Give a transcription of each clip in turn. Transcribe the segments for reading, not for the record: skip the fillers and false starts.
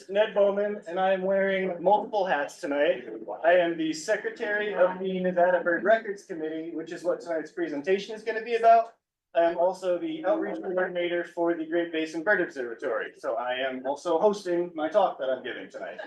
is Ned Bowman, and I am wearing multiple hats tonight. I am the secretary of the Nevada Bird Records Committee, which is what tonight's presentation is going to be about. I am also the outreach coordinator for the Great Basin Bird Observatory, so I am also hosting my talk that I'm giving tonight.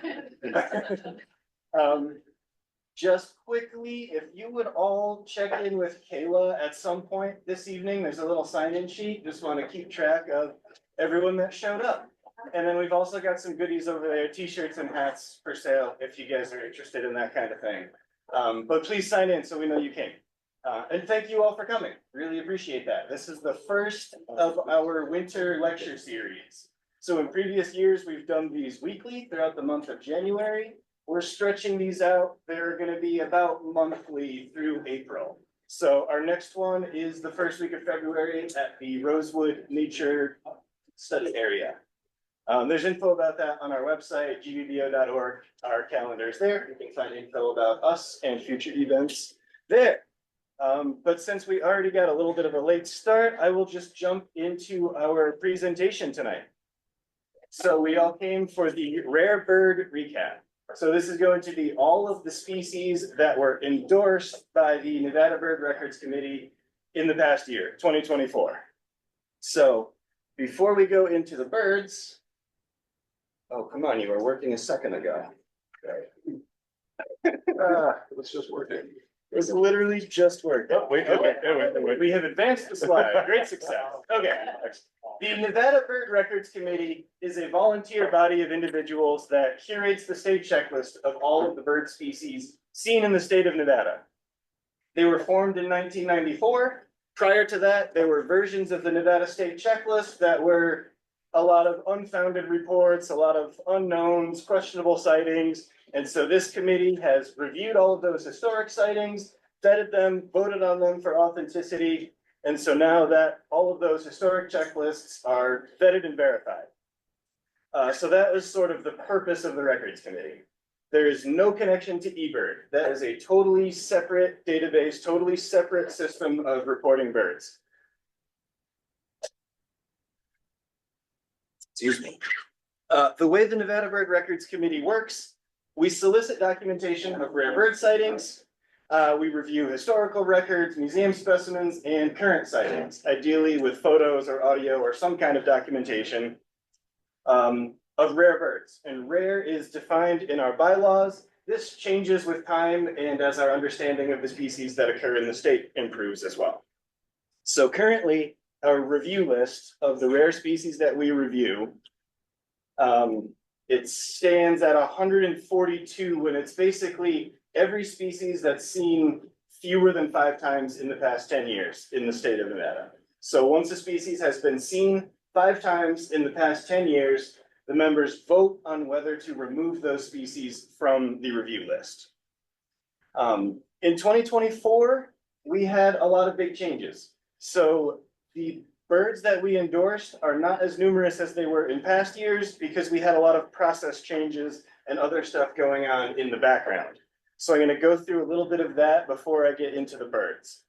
Just quickly, if you would all check in with Kayla at some point this evening, there's a little sign-in sheet. Just want to keep track of everyone that showed up. And then we've also got some goodies over there, t-shirts and hats for sale if you guys are interested in that kind of thing. But please sign in so we know you came. And thank you all for coming. Really appreciate that. This is the first of our winter lecture series. So in previous years, we've done these weekly throughout the month of January. We're stretching these out. They're going to be about monthly through April. So our next one is the first week of February at the Rosewood Nature Study Area. There's info about that on our website, gbbo.org. Our calendar is there. You can find info about us and future events there. But since we already got a little bit of a late start, I will just jump into our presentation tonight. So we all came for the rare bird recap. So this is going to be all of the species that were endorsed by the Nevada Bird Records Committee in the past year, 2024. So before we go into the birds, oh, come on, you were working a second ago. It was just working. It was literally just working. Oh, wait, Okay. wait. We have advanced the slide. Great success. Okay. The Nevada Bird Records Committee is a volunteer body of individuals that curates the state checklist of all of the bird species seen in the state of Nevada. They were formed in 1994. Prior to that, there were versions of the Nevada state checklist that were a lot of unfounded reports, a lot of unknowns, questionable sightings. And so this committee has reviewed all of those historic sightings, vetted them, voted on them for authenticity. And so now that all of those historic checklists are vetted and verified. So that was sort of the purpose of the Records Committee. There is no connection to eBird. That is a totally separate database, totally separate system of reporting birds. Excuse me. The way the Nevada Bird Records Committee works, we solicit documentation of rare bird sightings. We review historical records, museum specimens, and current sightings, ideally with photos or audio or some kind of documentation of rare birds. And rare is defined in our bylaws. This changes with time and as our understanding of the species that occur in the state improves as well. So currently, our review list of the rare species that we review, it stands at 142, and it's basically every species that's seen fewer than 5 times in the past 10 years in the state of Nevada. So once a species has been seen 5 times in the past 10 years, the members vote on whether to remove those species from the review list. In 2024, we had a lot of big changes. So the birds that we endorsed are not as numerous as they were in past years because we had a lot of process changes and other stuff going on in the background. So I'm going to go through a little bit of that before I get into the birds.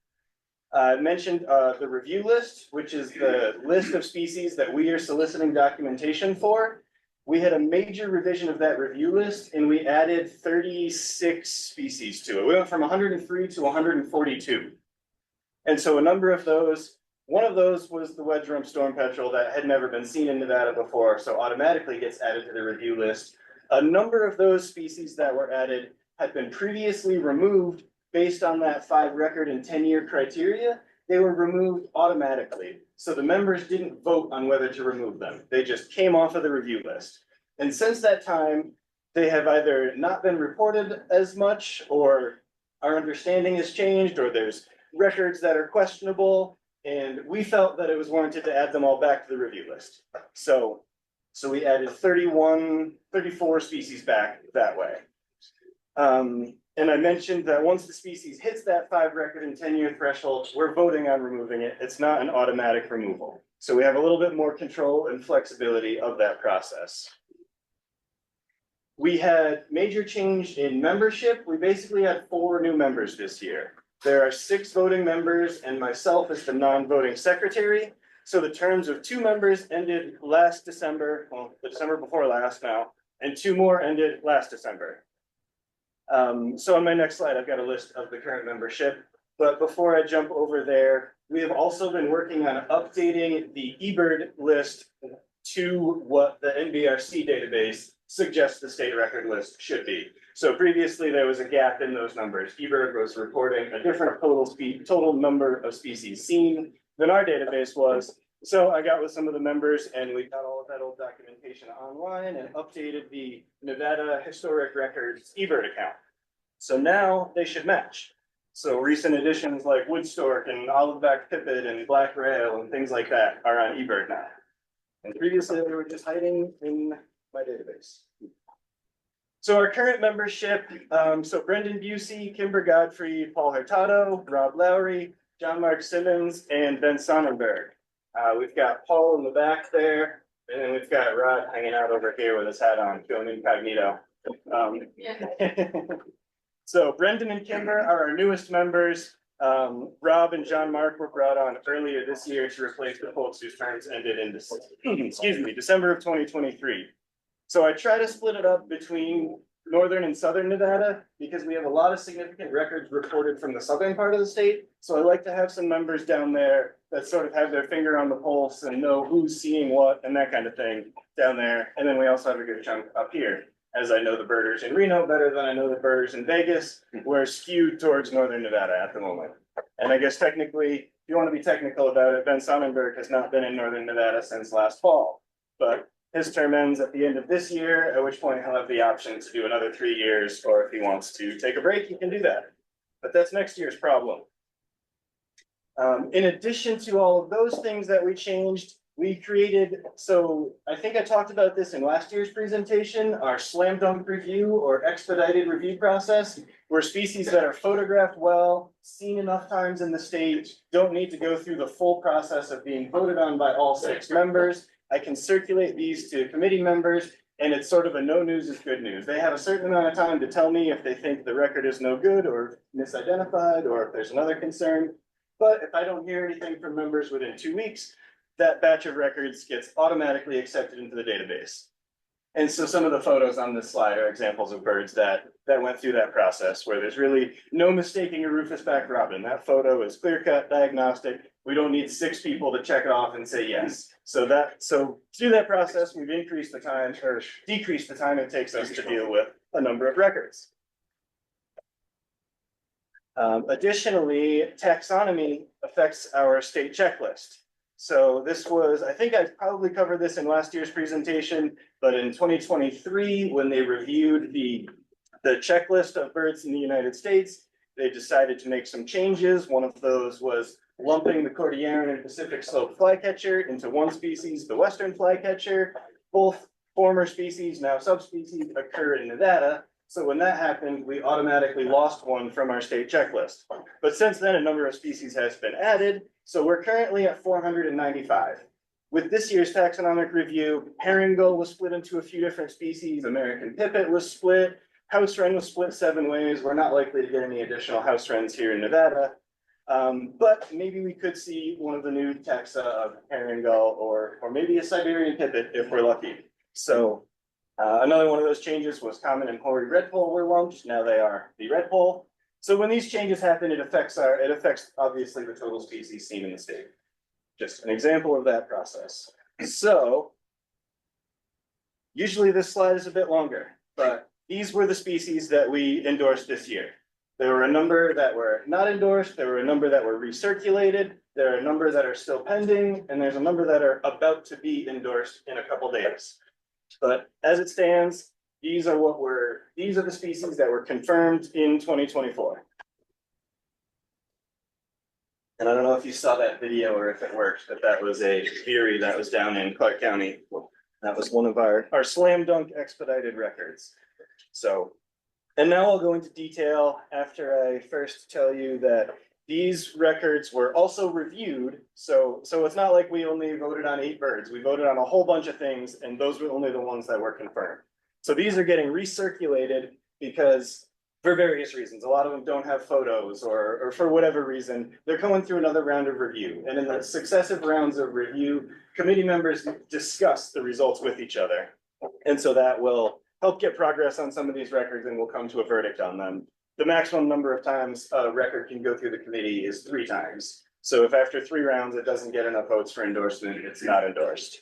I mentioned the review list, which is the list of species that we are soliciting documentation for. We had a major revision of that review list, and we added 36 species to it. We went from 103 to 142. And so a number of those, one of those was the wedge-rump storm petrel that had never been seen in Nevada before, so automatically gets added to the review list. A number of those species that were added had been previously removed based on that 5 record and 10-year criteria. They were removed automatically. So the members didn't vote on whether to remove them. They just came off of the review list. And since that time, they have either not been reported as much, or our understanding has changed, or there's records that are questionable. And we felt that it was warranted to add them all back to the review list. So we added 34 species back that way. And I mentioned that once the species hits that 5 record and 10-year threshold, we're voting on removing it. It's not an automatic removal. So we have a little bit more control and flexibility of that process. We had major change in membership. We basically had 4 new members this year. There are 6 voting members and myself as the non-voting secretary. So the terms of 2 members ended last December, well, the December before last now, and 2 more ended last December. So on my next slide, I've got a list of the current membership, but before I jump over there, we have also been working on updating the eBird list to what the NBRC database suggests the state record list should be. So previously there was a gap in those numbers. eBird was reporting a different total number of species seen than our database was. So I got with some of the members and we got all of that old documentation online and updated the Nevada Historic Records eBird account. So now they should match. So recent additions like Woodstork and Oliveback Pipit and Black Rail and things like that are on eBird now. And previously they were just hiding in my database. So our current membership, so Brendan Busey, Kimber Godfrey, Paul Hurtado, Rob Lowry, John Mark Simmons, and Ben Sonnenberg. We've got Paul in the back there, and then we've got Rod hanging out over here with his hat on, going incognito. So Brendan and Kimber are our newest members. Rob and John Mark were brought on earlier this year to replace the folks whose terms ended in December of 2023. So I try to split it up between northern and southern Nevada because we have a lot of significant records reported from the southern part of the state. So I like to have some members down there that sort of have their finger on the pulse and know who's seeing what and that kind of thing down there. And then we also have a good chunk up here. As I know the birders in Reno better than I know the birders in Vegas, we're skewed towards northern Nevada at the moment. And I guess technically, if you want to be technical about it, Ben Sonnenberg has not been in northern Nevada since last fall. But his term ends at the end of this year, at which point he'll have the option to do another 3 years, or if he wants to take a break, he can do that. But that's next year's problem. In addition to all of those things that we changed, we created, so I think I talked about this in last year's presentation, our slam dunk review or expedited review process, where species that are photographed well, seen enough times in the state, don't need to go through the full process of being voted on by all 6 members. I can circulate these to committee members, and it's sort of a no news is good news. They have a certain amount of time to tell me if they think the record is no good or misidentified, or if there's another concern. But if I don't hear anything from members within 2 weeks, that batch of records gets automatically accepted into the database. And so some of the photos on this slide are examples of birds that went through that process, where there's really no mistaking a rufous-backed robin. That photo is clear-cut, diagnostic. We don't need 6 people to check it off and say yes. So through that process, we've increased the time or decreased the time it takes us to deal with a number of records. Additionally, taxonomy affects our state checklist. So this was, I think I probably covered this in last year's presentation, but in 2023, when they reviewed the checklist of birds in the United States, they decided to make some changes. One of those was lumping the Cordilleran and Pacific slope flycatcher into one species, the western flycatcher. Both former species, now subspecies, occur in Nevada. So when that happened, we automatically lost one from our state checklist. But since then, a number of species has been added. So we're currently at 495. With this year's taxonomic review, herring gull was split into a few different species. American pipit was split. House wren was split 7 ways. We're not likely to get any additional house wrens here in Nevada. But maybe we could see one of the new taxa of herring gull or maybe a Siberian pipit if we're lucky. So another one of those changes was common and hoary redpoll were lumped. Now they are the redpoll. So when these changes happen, it affects obviously the total species seen in the state. Just an example of that process. So usually this slide is a bit longer, but these were the species that we endorsed this year. There were a number that were not endorsed. There were a number that were recirculated. There are a number that are still pending, and there's a number that are about to be endorsed in a couple days. But as it stands, these are the species that were confirmed in 2024. And I don't know if you saw that video or if it worked, but that was a veery that was down in Clark County. That was one of our slam dunk expedited records. So, and now I'll go into detail after I first tell you that these records were also reviewed. So it's not like we only voted on 8 birds. We voted on a whole bunch of things, and those were only the ones that were confirmed. So these are getting recirculated because for various reasons, a lot of them don't have photos or for whatever reason, they're going through another round of review. And in the successive rounds of review, committee members discuss the results with each other. And so that will help get progress on some of these records and we'll come to a verdict on them. The maximum number of times a record can go through the committee is 3 times. So if after 3 rounds it doesn't get enough votes for endorsement, it's not endorsed.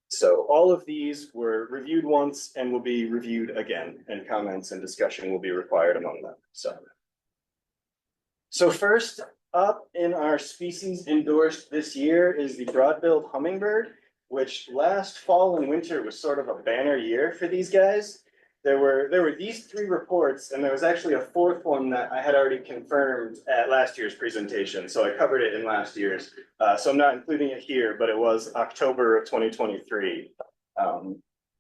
So all of these were reviewed once and will be reviewed again, and comments and discussion will be required among them. So first up in our species endorsed this year is the broad-billed hummingbird, which last fall and winter was sort of a banner year for these guys. There were these 3 reports, and there was actually a 4th one that I had already confirmed at last year's presentation. So I covered it in last year's. So I'm not including it here, but it was October of 2023.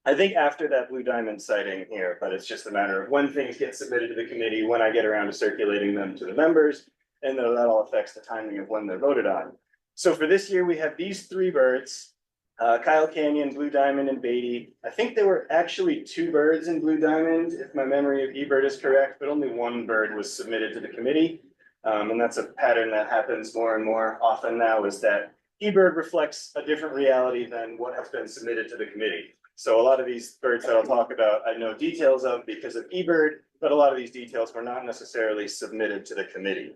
I think after that blue diamond sighting here, but it's just a matter of when things get submitted to the committee, when I get around to circulating them to the members, and that all affects the timing of when they're voted on. So for this year, we have these 3 birds. Kyle Canyon, Blue Diamond, and Beatty. I think there were actually 2 birds in Blue Diamond, if my memory of eBird is correct, but only 1 bird was submitted to the committee. And that's a pattern that happens more and more often now, is that eBird reflects a different reality than what has been submitted to the committee. So a lot of these birds that I'll talk about, I know details of because of eBird, but a lot of these details were not necessarily submitted to the committee.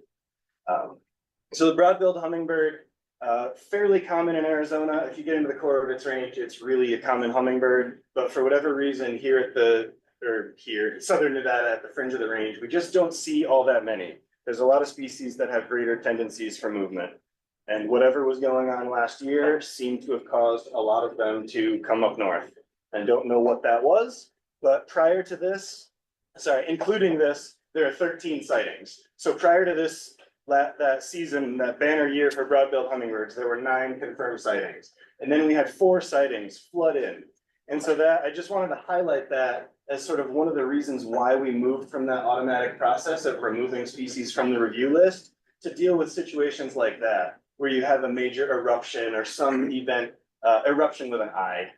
So the broad-billed hummingbird, fairly common in Arizona. If you get into the core of its range, it's really a common hummingbird. But for whatever reason, here Southern Nevada at the fringe of the range, we just don't see all that many. There's a lot of species that have greater tendencies for movement. And whatever was going on last year seemed to have caused a lot of them to come up north. And don't know what that was, but prior to this, including this, there are 13 sightings. So prior to this, that season, that banner year for broad-billed hummingbirds, there were 9 confirmed sightings. And then we had 4 sightings flood in. And so that, I just wanted to highlight that as sort of one of the reasons why we moved from that automatic process of removing species from the review list to deal with situations like that, where you have a major eruption or some event, eruption with an I,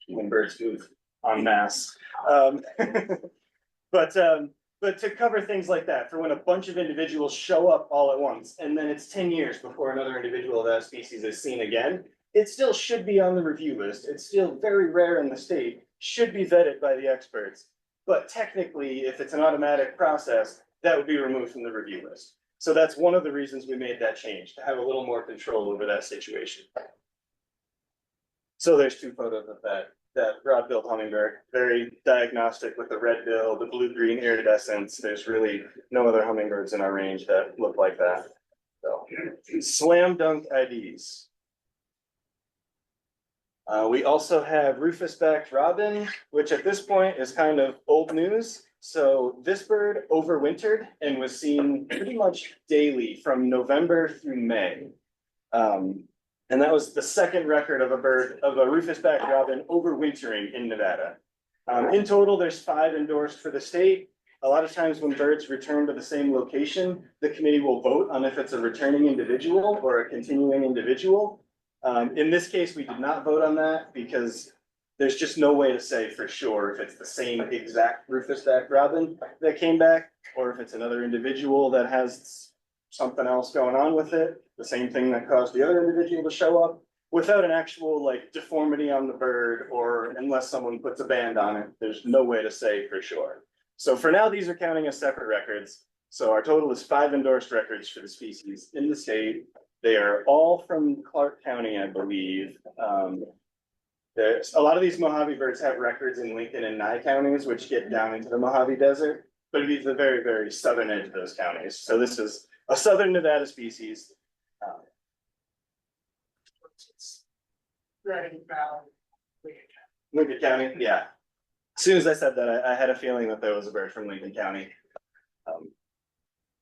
when birds move en masse. But to cover things like that, for when a bunch of individuals show up all at once, and then it's 10 years before another individual of that species is seen again, it still should be on the review list. It's still very rare in the state, should be vetted by the experts. But technically, if it's an automatic process, that would be removed from the review list. So that's one of the reasons we made that change, to have a little more control over that situation. So there's 2 photos of that broad-billed hummingbird, very diagnostic with the red bill, the blue-green iridescence. There's really no other hummingbirds in our range that look like that. So, slam dunk IDs. We also have rufous-backed robin, which at this point is kind of old news. So this bird overwintered and was seen pretty much daily from November through May. And that was the 2nd record of a rufous-backed robin overwintering in Nevada. In total, there's 5 endorsed for the state. A lot of times when birds return to the same location, the committee will vote on if it's a returning individual or a continuing individual. In this case, we did not vote on that because there's just no way to say for sure if it's the same exact rufous-backed robin that came back, or if it's another individual that has something else going on with it, the same thing that caused the other individual to show up, without an actual like deformity on the bird, or unless someone puts a band on it, there's no way to say for sure. So for now, these are counting as separate records. So our total is 5 endorsed records for the species in the state. They are all from Clark County, I believe. There's a lot of these Mojave birds have records in Lincoln and Nye counties, which get down into the Mojave Desert, but it is the very, very southern edge of those counties. So this is a southern Nevada species. Lincoln County, yeah. As soon as I said that, I had a feeling that there was a bird from Lincoln County.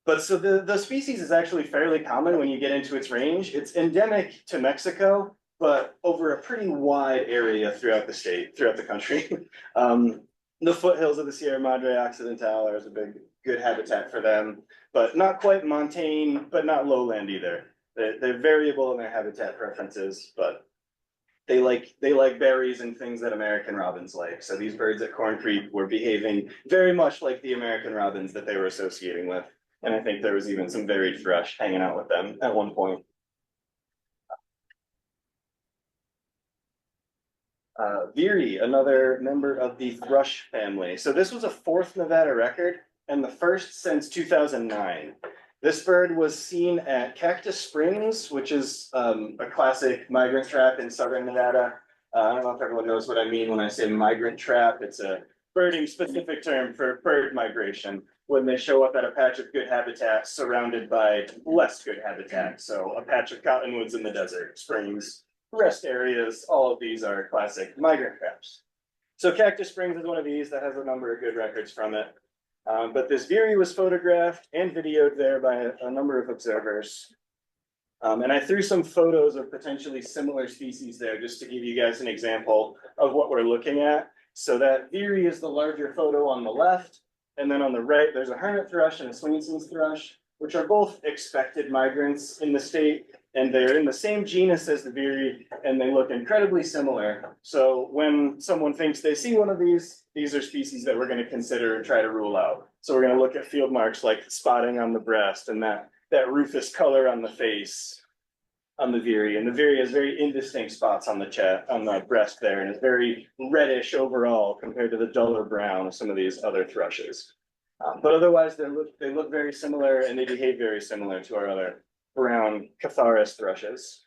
But so the species is actually fairly common when you get into its range. It's endemic to Mexico, but over a pretty wide area throughout the state, throughout the country. The foothills of the Sierra Madre Occidental are a good habitat for them, but not quite montane, but not lowland either. They're variable in their habitat preferences, but they like berries and things that American robins like. So these birds at Corn Creek were behaving very much like the American robins that they were associating with. And I think there was even some varied thrush hanging out with them at one point. Veery, another member of the thrush family. So this was a fourth Nevada record and the first since 2009. This bird was seen at Cactus Springs, which is a classic migrant trap in southern Nevada. I don't know if everyone knows what I mean when I say migrant trap. It's a birding specific term for bird migration when they show up at a patch of good habitat surrounded by less good habitat. So a patch of cottonwoods in the desert, springs, rest areas, all of these are classic migrant traps. So Cactus Springs is one of these that has a number of good records from it. But this veery was photographed and videoed there by a number of observers. And I threw some photos of potentially similar species there just to give you guys an example of what we're looking at. So that veery is the larger photo on the left. And then on the right, there's a hermit thrush and a Swainson's thrush, which are both expected migrants in the state. And they're in the same genus as the veery, and they look incredibly similar. So when someone thinks they see one of these are species that we're going to consider and try to rule out. So we're going to look at field marks like spotting on the breast and that rufous color on the face on the veery. And the veery has very indistinct spots on the breast there, and is very reddish overall compared to the duller brown of some of these other thrushes. But otherwise, they look very similar, and they behave very similar to our other brown Catharis thrushes.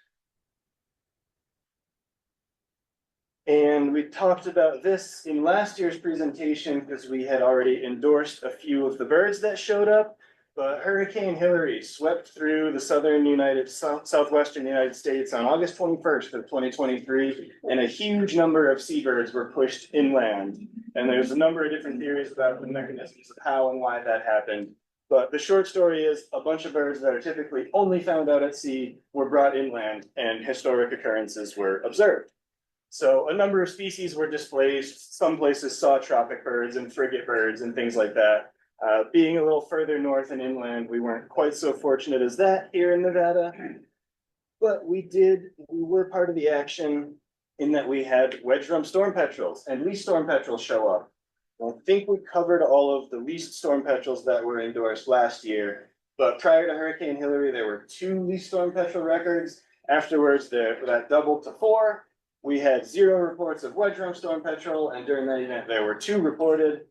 And we talked about this in last year's presentation because we had already endorsed a few of the birds that showed up, but Hurricane Hilary swept through the southwestern United States on August 21st of 2023, and a huge number of seabirds were pushed inland. And there's a number of different theories about the mechanisms of how and why that happened. But the short story is a bunch of birds that are typically only found out at sea were brought inland, and historic occurrences were observed. So a number of species were displaced. Some places saw tropic birds and frigate birds and things like that. Being a little further north and inland, we weren't quite so fortunate as that here in Nevada. But we were part of the action in that we had wedge-rump storm petrels and least storm petrels show up. I think we covered all of the least storm petrels that were endorsed last year, but prior to Hurricane Hilary, there were 2 least storm petrel records. Afterwards, that doubled to 4. We had 0 reports of wedge-rump storm petrel, and during that event, there were 2 reported.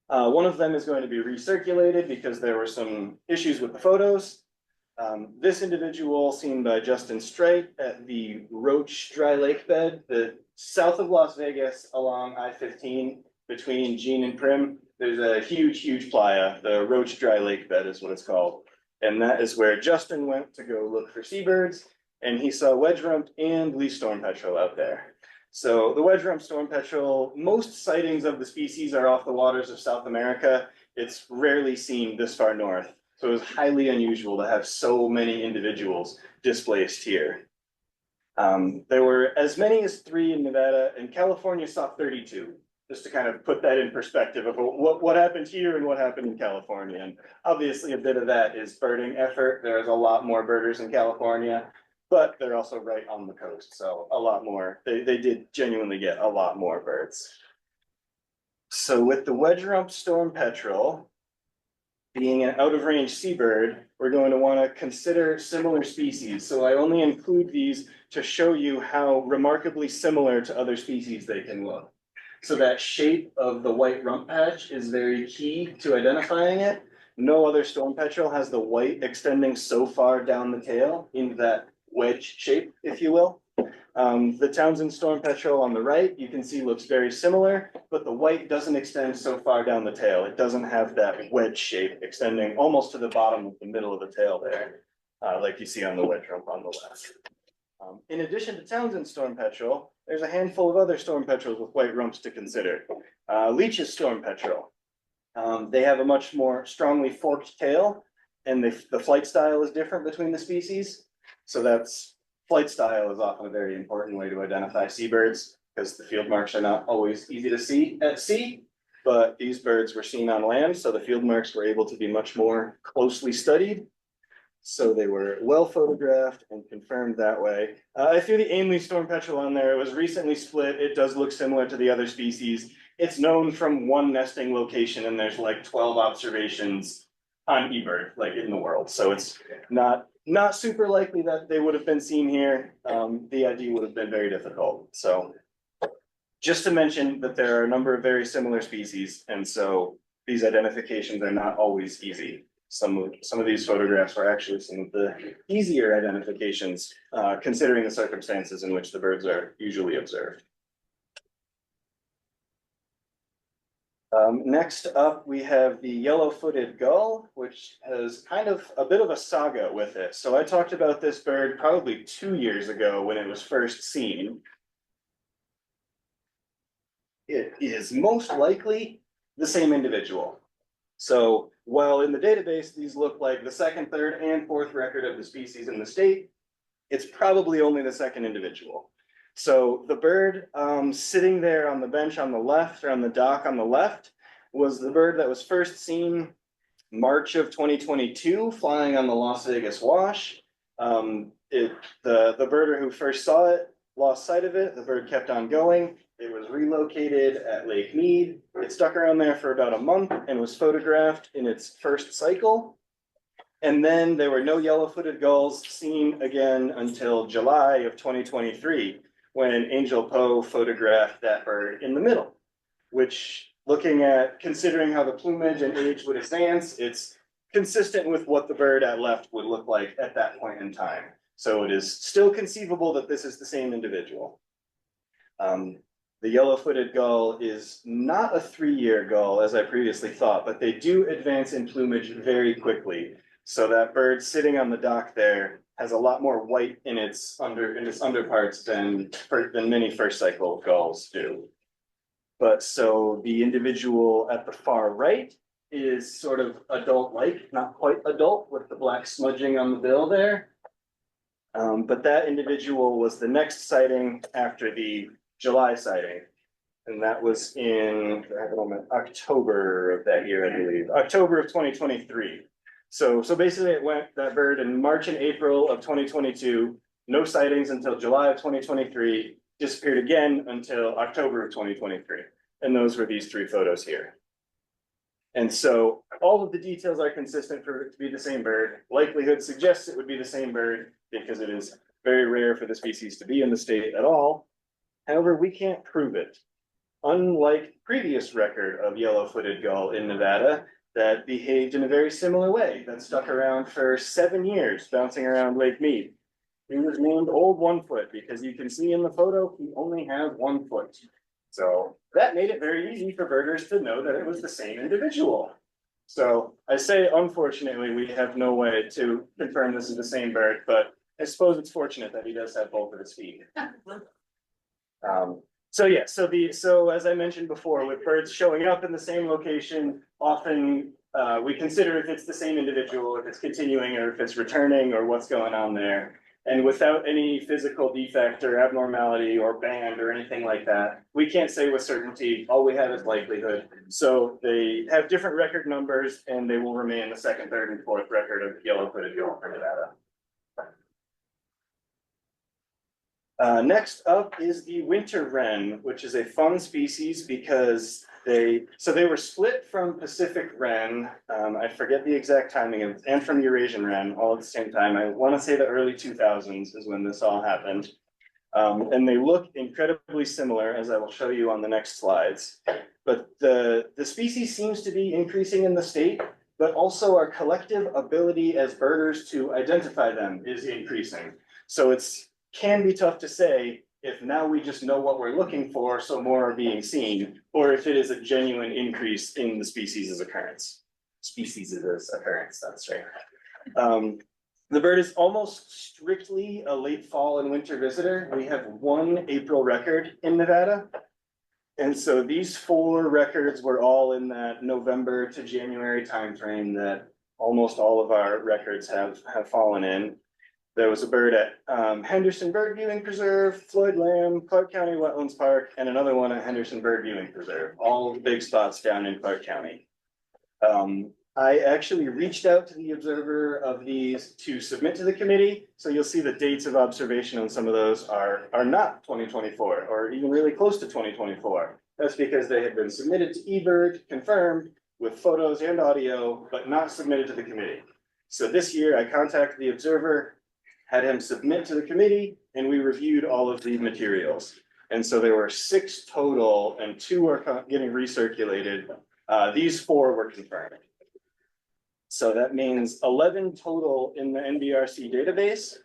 One of them is going to be recirculated because there were some issues with the photos. This individual seen by Justin Streit at the Roach Dry Lake Bed, the south of Las Vegas along I-15 between Jean and Prim. There's a huge playa. The Roach Dry Lake Bed is what it's called. And that is where Justin went to go look for seabirds, and he saw wedge-rump and least storm petrel out there. So the wedge-rump storm petrel, most sightings of the species are off the waters of South America. It's rarely seen this far north. So it was highly unusual to have so many individuals displaced here. There were as many as 3 in Nevada, and California saw 32, just to kind of put that in perspective of what happened here and what happened in California. And obviously a bit of that is birding effort. There's a lot more birders in California, but they're also right on the coast. So a lot more, they did genuinely get a lot more birds. So with the wedge-rump storm petrel being an out-of-range seabird, we're going to want to consider similar species. So I only include these to show you how remarkably similar to other species they can look. So that shape of the white rump patch is very key to identifying it. No other storm petrel has the white extending so far down the tail into that wedge shape, if you will. The Townsend storm petrel on the right, you can see looks very similar, but the white doesn't extend so far down the tail. It doesn't have that wedge shape extending almost to the bottom of the middle of the tail there, like you see on the wedge rump on the left. In addition to Townsend storm petrel, there's a handful of other storm petrels with white rumps to consider. Leach's storm petrel. They have a much more strongly forked tail, and the flight style is different between the species. So flight style is often a very important way to identify seabirds, because the field marks are not always easy to see at sea, but these birds were seen on land, so the field marks were able to be much more closely studied. So they were well photographed and confirmed that way. I threw the Ainley storm petrel on there. It was recently split. It does look similar to the other species. It's known from one nesting location, and there's like 12 observations on eBird, like in the world. So it's not super likely that they would have been seen here. The ID would have been very difficult. So just to mention that there are a number of very similar species, and so these identifications are not always easy. Some of these photographs are actually some of the easier identifications, considering the circumstances in which the birds are usually observed. Next up, we have the yellow-footed gull, which has kind of a bit of a saga with it. So I talked about this bird probably 2 years ago when it was first seen. It is most likely the same individual. So while in the database, these look like the second, third, and fourth record of the species in the state, it's probably only the second individual. So the bird sitting there on the bench on the left, or on the dock on the left, was the bird that was first seen March of 2022, flying on the Las Vegas Wash. The birder who first saw it lost sight of it. The bird kept on going. It was relocated at Lake Mead. It stuck around there for about a month and was photographed in its first cycle. And then there were no yellow-footed gulls seen again until July of 2023, when Angel Poe photographed that bird in the middle, which, considering how the plumage and age would advance, it's consistent with what the bird at left would look like at that point in time. So it is still conceivable that this is the same individual. The yellow-footed gull is not a 3-year gull, as I previously thought, but they do advance in plumage very quickly. So that bird sitting on the dock there has a lot more white in its underparts than many first cycle gulls do. But so the individual at the far right is sort of adult-like, not quite adult, with the black smudging on the bill there. But that individual was the next sighting after the July sighting. And that was in October of that year, I believe, October of 2023. So basically that bird in March and April of 2022, no sightings until July of 2023, disappeared again until October of 2023. And those were these 3 photos here. And so all of the details are consistent for it to be the same bird. Likelihood suggests it would be the same bird because it is very rare for the species to be in the state at all. However, we can't prove it. Unlike previous record of yellow-footed gull in Nevada that behaved in a very similar way, that stuck around for 7 years, bouncing around Lake Mead. He was named Old One Foot because you can see in the photo, he only has 1 foot. So that made it very easy for birders to know that it was the same individual. So I say, unfortunately, we have no way to confirm this is the same bird, but I suppose it's fortunate that he does have both of his feet. So as I mentioned before, with birds showing up in the same location, often we consider if it's the same individual, if it's continuing or if it's returning or what's going on there. And without any physical defect or abnormality or band or anything like that, we can't say with certainty. All we have is likelihood. So they have different record numbers and they will remain the second, third, and fourth record of yellow-footed gull for Nevada. Next up is the winter wren, which is a fun species because they were split from Pacific wren. I forget the exact timing of, and from Eurasian wren all at the same time. I want to say the early 2000s is when this all happened. And they look incredibly similar, as I will show you on the next slides. But the species seems to be increasing in the state, but also our collective ability as birders to identify them is increasing. So can be tough to say if now we just know what we're looking for, so more are being seen, or if it is a genuine increase in the species' occurrence. That's right. The bird is almost strictly a late fall and winter visitor. We have 1 April record in Nevada. And so these 4 records were all in that November to January timeframe that almost all of our records have fallen in. There was a bird at Henderson Bird Viewing Preserve, Floyd Lamb, Clark County Wetlands Park, and another one at Henderson Bird Viewing Preserve, all big spots down in Clark County. I actually reached out to the observer of these to submit to the committee. So you'll see the dates of observation on some of those are not 2024 or even really close to 2024. That's because they had been submitted to eBird, confirmed with photos and audio, but not submitted to the committee. So this year I contacted the observer, had him submit to the committee, and we reviewed all of the materials. And so there were 6 total and 2 are getting recirculated. These 4 were confirmed. So that means 11 total in the NBRC database.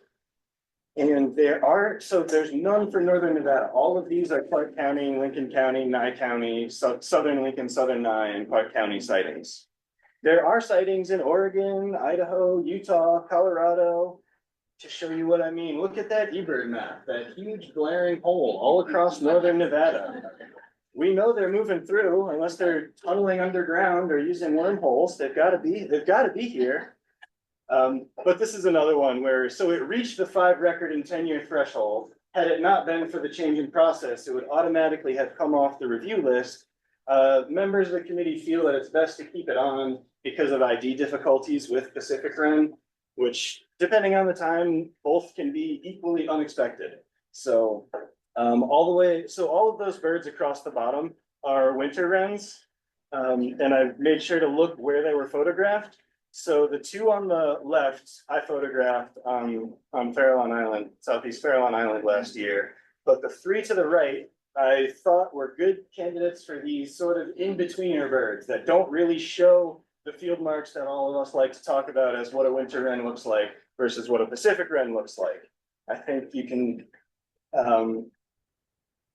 And there's none for Northern Nevada. All of these are Clark County, Lincoln County, Nye County, Southern Lincoln, Southern Nye, and Clark County sightings. There are sightings in Oregon, Idaho, Utah, Colorado. To show you what I mean, look at that eBird map, that huge glaring hole all across Northern Nevada. We know they're moving through unless they're tunneling underground or using wormholes. They've got to be here. But this is another one where, so it reached the 5 record in 10-year threshold. Had it not been for the change in process, it would automatically have come off the review list. Members of the committee feel that it's best to keep it on because of ID difficulties with Pacific Rim, which depending on the time, both can be equally unexpected. So all of those birds across the bottom are winter wrens. And I've made sure to look where they were photographed. So the 2 on the left, I photographed on Farallon Island, Southeast Farallon Island last year. But the 3 to the right, I thought were good candidates for these sort of in-betweener birds that don't really show the field marks that all of us like to talk about as what a winter wren looks like versus what a Pacific wren looks like. I think you can,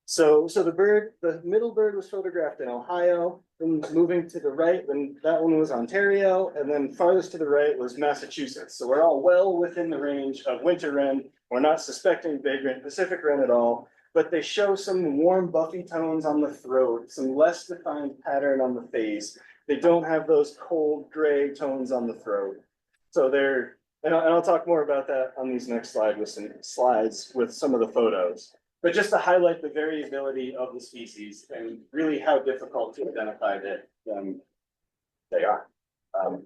so the middle bird was photographed in Ohio, then moving to the right, then that one was Ontario, and then farthest to the right was Massachusetts. So we're all well within the range of winter wren. We're not suspecting vagrant Pacific wren at all, but they show some warm buffy tones on the throat, some less defined pattern on the face. They don't have those cold gray tones on the throat. So and I'll talk more about that on these next slides with some of the photos. But just to highlight the variability of the species and really how difficult to identify that they are.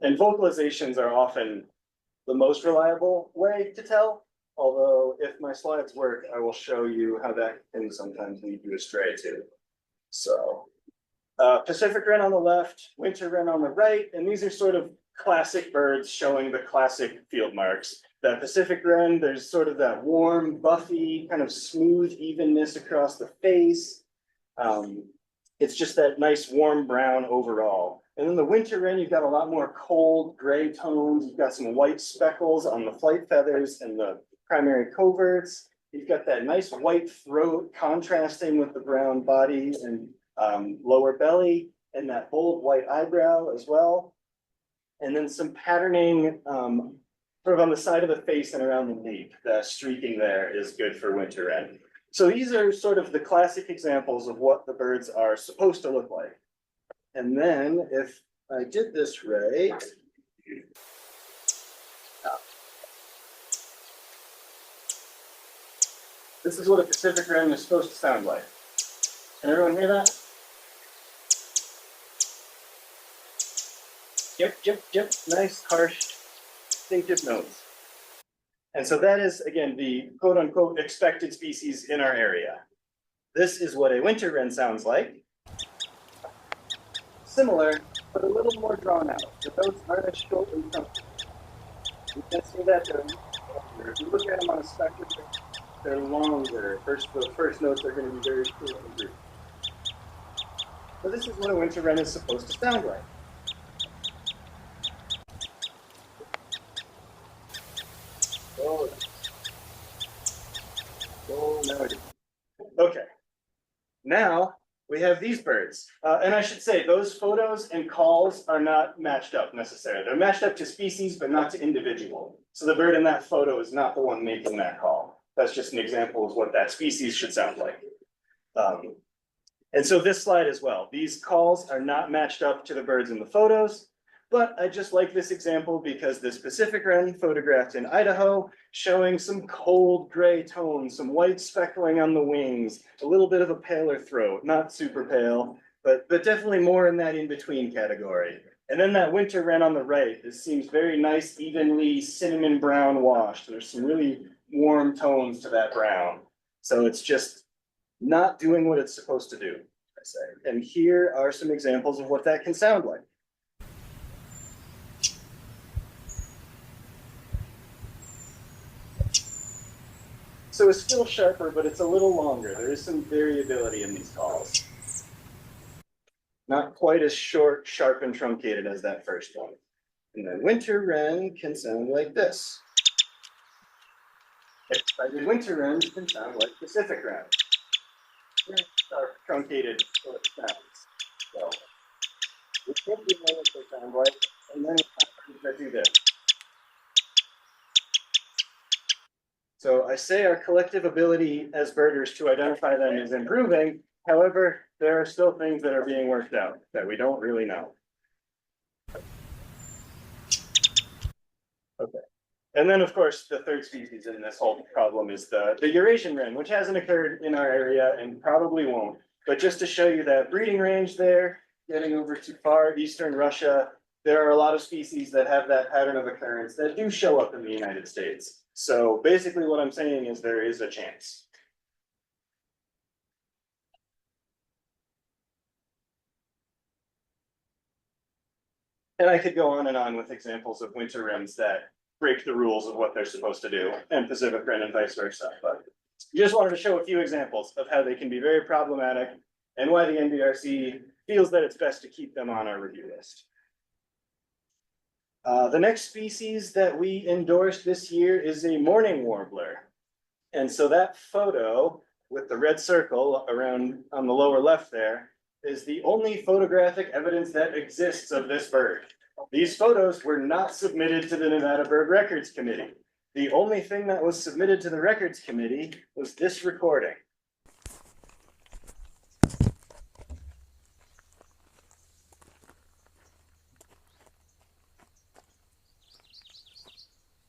And vocalizations are often the most reliable way to tell. Although if my slides work, I will show you how that can sometimes lead you astray too. So Pacific wren on the left, winter wren on the right, and these are sort of classic birds showing the classic field marks. That Pacific wren, there's sort of that warm, buffy, kind of smooth evenness across the face. It's just that nice warm brown overall. And then the winter wren, you've got a lot more cold gray tones. You've got some white speckles on the flight feathers and the primary coverts. You've got that nice white throat contrasting with the brown body and lower belly, and that bold white eyebrow as well. And then some patterning sort of on the side of the face and around the nape. The streaking there is good for winter wren. So these are sort of the classic examples of what the birds are supposed to look like. And then if I did this right, this is what a Pacific wren is supposed to sound like. Can everyone hear that? Yep, yep, yep. Nice, harsh, distinctive notes. And so that is, again, the quote unquote expected species in our area. This is what a winter wren sounds like. Similar, but a little more drawn out. The notes aren't as short and comfortable. You can see that they're longer. If you look at them on a spectrum, they're longer. The first notes are going to be very short and brief. So this is what a winter wren is supposed to sound like. Okay, now we have these birds. And I should say those photos and calls are not matched up necessarily. They're matched up to species, but not to individual. So the bird in that photo is not the one making that call. That's just an example of what that species should sound like. And so this slide as well, these calls are not matched up to the birds in the photos. But I just like this example because this Pacific wren photographed in Idaho, showing some cold gray tones, some white speckling on the wings, a little bit of a paler throat, not super pale, but definitely more in that in-between category. And then that winter wren on the right, this seems very nice, evenly cinnamon brown washed. There's some really warm tones to that brown. So it's just not doing what it's supposed to do, I say. And here are some examples of what that can sound like. So it's still sharper, but it's a little longer. There is some variability in these calls. Not quite as short, sharp, and truncated as that first one. And then winter wren can sound like this. Excited winter wren can sound like Pacific wren. Sharp, truncated sort of sounds. So we think we know what they sound like, and then we do this. So I say our collective ability as birders to identify them is improving. However, there are still things that are being worked out that we don't really know. Okay. And then, of course, the third species in this whole problem is the Eurasian wren, which hasn't occurred in our area and probably won't. But just to show you that breeding range there, getting over to far eastern Russia, there are a lot of species that have that pattern of occurrence that do show up in the United States. So basically what I'm saying is there is a chance. And I could go on and on with examples of winter wrens that break the rules of what they're supposed to do, and Pacific wren and vice versa. But just wanted to show a few examples of how they can be very problematic and why the NBRC feels that it's best to keep them on our review list. The next species that we endorsed this year is a mourning warbler. And so that photo with the red circle around on the lower left there is the only photographic evidence that exists of this bird. These photos were not submitted to the Nevada Bird Records Committee. The only thing that was submitted to the Records Committee was this recording.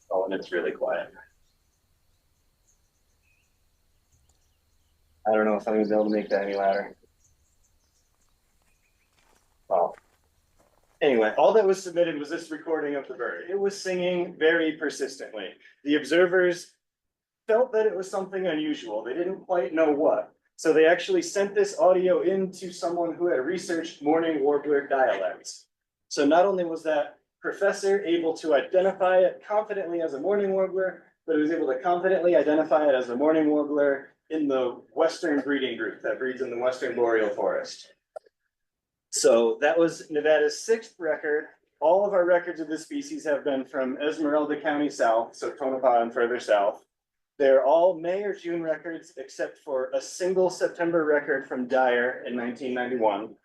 Oh, and it's really quiet. I don't know if I'm gonna be able to make that any louder. Well, anyway, all that was submitted was this recording of the bird. It was singing very persistently. The observers felt that it was something unusual. They didn't quite know what. So they actually sent this audio in to someone who had researched mourning warbler dialects. So not only was that professor able to identify it confidently as a mourning warbler, but he was able to confidently identify it as a mourning warbler in the Western breeding group that breeds in the Western boreal forest. So that was Nevada's 6th record. All of our records of this species have been from Esmeralda County south, so Tonopah and further south. They're all May or June records, except for a single September record from Dyer in 1991.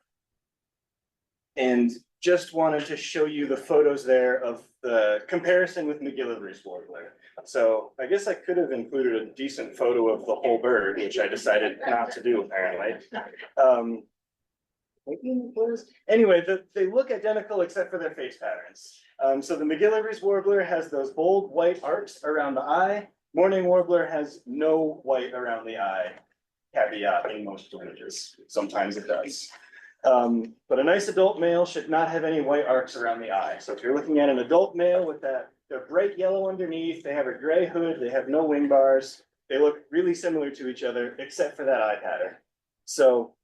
And just wanted to show you the photos there of the comparison with McGillivray warbler. So I guess I could have included a decent photo of the whole bird, which I decided not to do apparently. Anyway, they look identical except for their face patterns. So the McGillivray warbler has those bold white arcs around the eye. Mourning warbler has no white around the eye. Caveat in most images. Sometimes it does. But a nice adult male should not have any white arcs around the eye. So if you're looking at an adult male with that, they're bright yellow underneath, they have a gray hood, they have no wing bars, they look really similar to each other, except for that eye pattern. So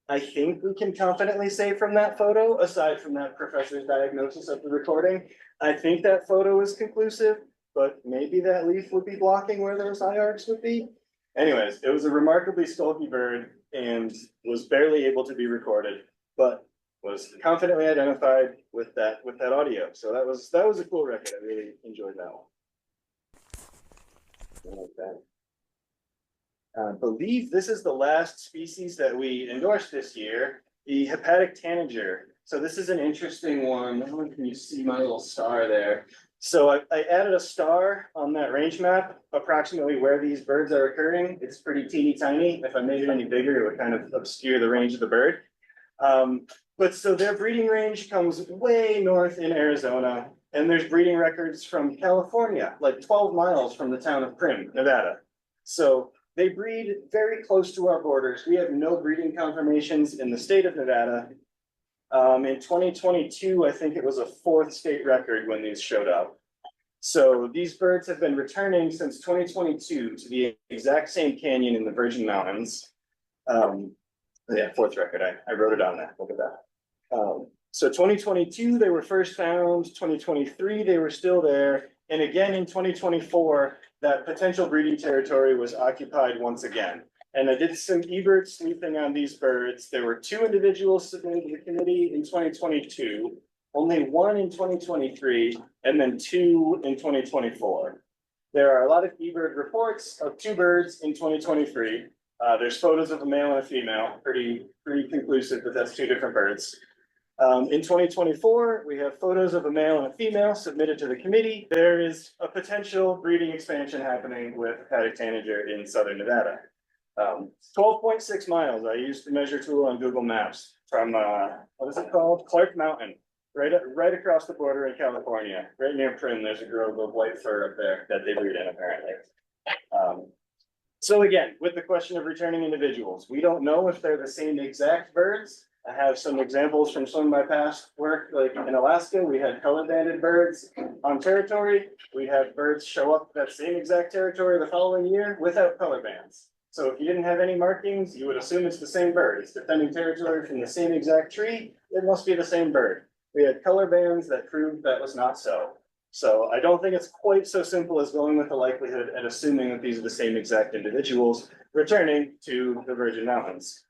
I think we can confidently say from that photo, aside from that professor's diagnosis of the recording, I think that photo is conclusive, but maybe that leaf would be blocking where those eye arcs would be. Anyways, it was a remarkably skulky bird and was barely able to be recorded, but was confidently identified with that audio. So that was a cool record. I really enjoyed that one. Like that. I believe this is the last species that we endorsed this year, the hepatic tanager. So this is an interesting one. Can you see my little star there? So I added a star on that range map, approximately where these birds are occurring. It's pretty teeny tiny. If I made it any bigger, it would kind of obscure the range of the bird. But so their breeding range comes way north in Arizona, and there's breeding records from California, like 12 miles from the town of Primm, Nevada. So they breed very close to our borders. We have no breeding confirmations in the state of Nevada. In 2022, I think it was a 4th state record when these showed up. So these birds have been returning since 2022 to the exact same canyon in the Virgin Mountains. Yeah, 4th record, I wrote it on there, look at that. So 2022, they were first found, 2023, they were still there. And again in 2024, that potential breeding territory was occupied once again. And I did some eBird sleuthing on these birds. There were 2 individuals submitted to the committee in 2022, only 1 in 2023, and then 2 in 2024. There are a lot of eBird reports of 2 birds in 2023. There's photos of a male and a female, pretty conclusive that that's 2 different birds. In 2024, we have photos of a male and a female submitted to the committee. There is a potential breeding expansion happening with paddock tanager in southern Nevada. 12.6 miles. I used the measure tool on Google Maps from what is it called? Clark Mountain, right across the border in California, right near Prim. There's a grove of white fir up there that they breed in apparently. So again, with the question of returning individuals, we don't know if they're the same exact birds. I have some examples from some of my past work, like in Alaska, we had color banded birds on territory. We had birds show up that same exact territory the following year without color bands. So if you didn't have any markings, you would assume it's the same bird. It's defending territory from the same exact tree. It must be the same bird. We had color bands that proved that was not so. So I don't think it's quite so simple as going with the likelihood and assuming that these are the same exact individuals returning to the Virgin Mountains.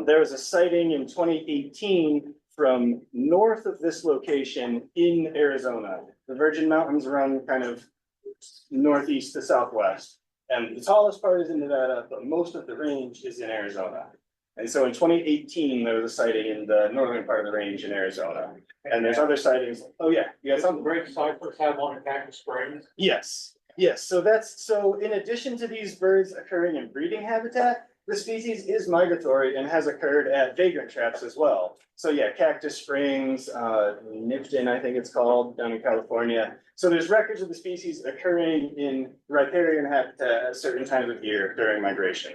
There was a sighting in 2018 from north of this location in Arizona. The Virgin Mountains run kind of northeast to southwest. And the tallest part is in Nevada, but most of the range is in Arizona. And so in 2018, there was a sighting in the northern part of the range in Arizona. And there's other sightings. Oh yeah, you got something? Great cypress have one in Cactus Springs. Yes, yes. So in addition to these birds occurring in breeding habitat, the species is migratory and has occurred at vagrant traps as well. So yeah, Cactus Springs, Nipton, I think it's called, down in California. So there's records of the species occurring in riparian habitat at certain times of year during migration.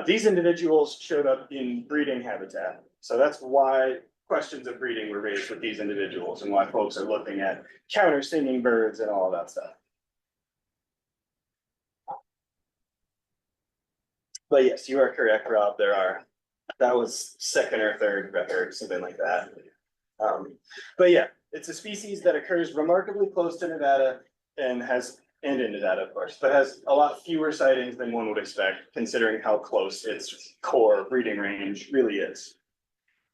These individuals showed up in breeding habitat. So that's why questions of breeding were raised with these individuals and why folks are looking at counter singing birds and all of that stuff. But yes, you are correct, Rob. That was second or third record, something like that. But yeah, it's a species that occurs remarkably close to Nevada and in Nevada, of course, but has a lot fewer sightings than one would expect, considering how close its core breeding range really is.